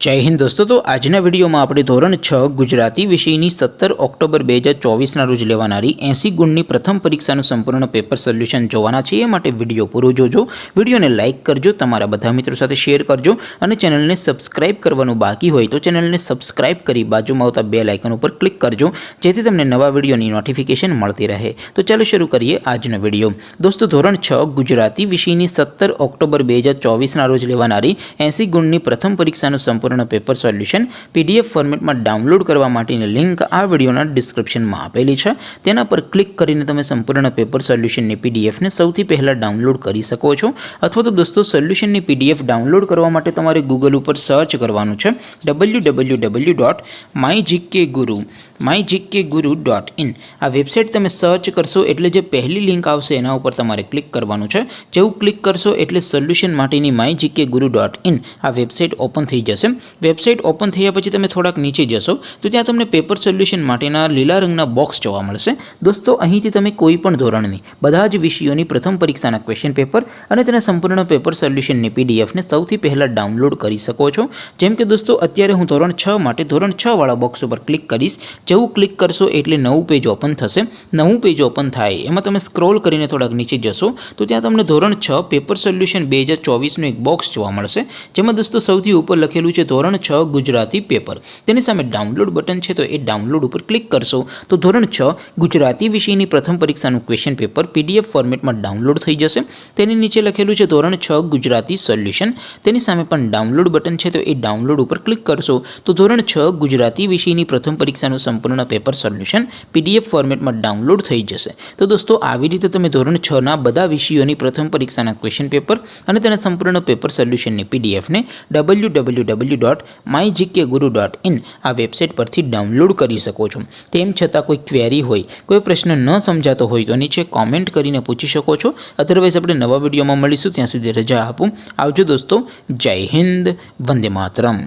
जय हिंद दोस्तों। तो आजना वीडियो में આપણે ધોરણ 6 ગુજરાતી વિષયની 17 ઓક્ટોબર 2024 રોજ લેવાનારી 80 ગુણની પ્રથમ પરીક્ષાનું સંપૂર્ણ પેપર સોલ્યુશન જોવાના છે। એ માટે વિડીયો પૂરો જોજો, વિડીયોને લાઇક કરજો, તમારા બધા મિત્રો સાથે શેર કરજો અને ચેનલને સબસ્ક્રાઇબ કરવાનું બાકી હોય તો ચેનલને સબસ્ક્રાઇબ કરી બાજુમાં આવતા બેલ આઇકન ઉપર ક્લિક કરજો, જેથી તમને નવા વિડીયોની નોટિફિકેશન મળતી રહે। તો ચાલો શરૂ કરીએ આજનો વિડીયો। દોસ્તો, ધોરણ 6 ગુજરાતી વિષયની 17 ઓક્ટોબર 2024 રોજ લેવાનારી 80 ગુણની પ્રથમ પરીક્ષાનું સંપૂર્ણ પેપર સોલ્યુશન PDF ફોર્મેટમાં ડાઉનલોડ કરવા માટેની લિંક આ વિડીયોના ડિસ્ક્રિપ્શનમાં આપેલી છે। તેના પર ક્લિક કરીને તમે સંપૂર્ણ પેપર સોલ્યુશનની PDF ને સૌથી પહેલા ડાઉનલોડ કરી શકો છો। અથવા તો દોસ્તો, સોલ્યુશનની PDF ડાઉનલોડ કરવા માટે તમારે ગૂગલ ઉપર સર્ચ કરવાનું છે www.mygkguru.in। આ વેબસાઇટ તમે સર્ચ કરશો એટલે જે પહેલી લિંક આવશે એના ઉપર તમારે ક્લિક કરવાનું છે। જેવું ક્લિક કરશો એટલે સોલ્યુશન માટેની mygkguru.in આ વેબસાઇટ ઓપન થઈ જશે। વેબસાઇટ ઓપન થયા પછી તમે થોડાક નીચે જશો તો ત્યાં તમને પેપર સોલ્યુશન માટેના લીલા રંગના બોક્સ જોવા મળશે। દોસ્તો, અહીંથી તમે કોઈ પણ ધોરણની બધા જ વિષયોની પ્રથમ પરીક્ષાના ક્વેશ્ચન પેપર અને તેના સંપૂર્ણ પેપર સોલ્યુશનની PDF ને સૌથી પહેલાં ડાઉનલોડ કરી શકો છો। જેમ કે દોસ્તો, અત્યારે હું ધોરણ 6 માટે ધોરણ 6 વાળા બોક્સ ઉપર ક્લિક કરીશ। જેવું ક્લિક કરશો એટલે નવું પેજ ઓપન થશે। નવું પેજ ઓપન થાય એમાં તમે સ્ક્રોલ કરીને થોડાક નીચે જશો તો ત્યાં તમને ધોરણ 6 પેપર સોલ્યુશન 2024નું એક બોક્સ જોવા મળશે, જેમાં દોસ્તો સૌથી ઉપર લખેલું છે ધોરણ 6 ગુજરાતી પેપર। તેની સામે ડાઉનલોડ બટન છે, તો એ ડાઉનલોડ ઉપર ક્લિક કરશો તો ધોરણ 6 ગુજરાતી વિષયની પ્રથમ પરીક્ષાનું ક્વેશ્ચન પેપર PDF ફોર્મેટમાં ડાઉનલોડ થઈ જશે। તેની નીચે લખેલું છે ધોરણ 6 ગુજરાતી સોલ્યુશન। તેની સામે પણ ડાઉનલોડ બટન છે, તો એ ડાઉનલોડ ઉપર ક્લિક કરશો તો ધોરણ 6 ગુજરાતી વિષયની પ્રથમ પરીક્ષાનું સંપૂર્ણ પેપર સોલ્યુશન PDF ફોર્મેટમાં ડાઉનલોડ થઈ જશે। તો દોસ્તો, આવી રીતે તમે ધોરણ 6ના બધા વિષયોની પ્રથમ પરીક્ષાના ક્વેશ્ચન પેપર અને તેના સંપૂર્ણ પેપર સોલ્યુશનની PDF ને www.mygkguru.in આ વેબસાઇટ પરથી ડાઉનલોડ કરી શકો છો। તેમ છતાં કોઈ ક્વેરી હોય, કોઈ પ્રશ્ન ન સમજાતો હોય તો નીચે કોમેન્ટ કરીને પૂછી શકો છો। અધરવાઇઝ આપણે નવા વિડીયોમાં મળીશું, ત્યાં સુધી રજા આપું। આવજો દોસ્તો, જય હિન્દ, વંદે માતરમ।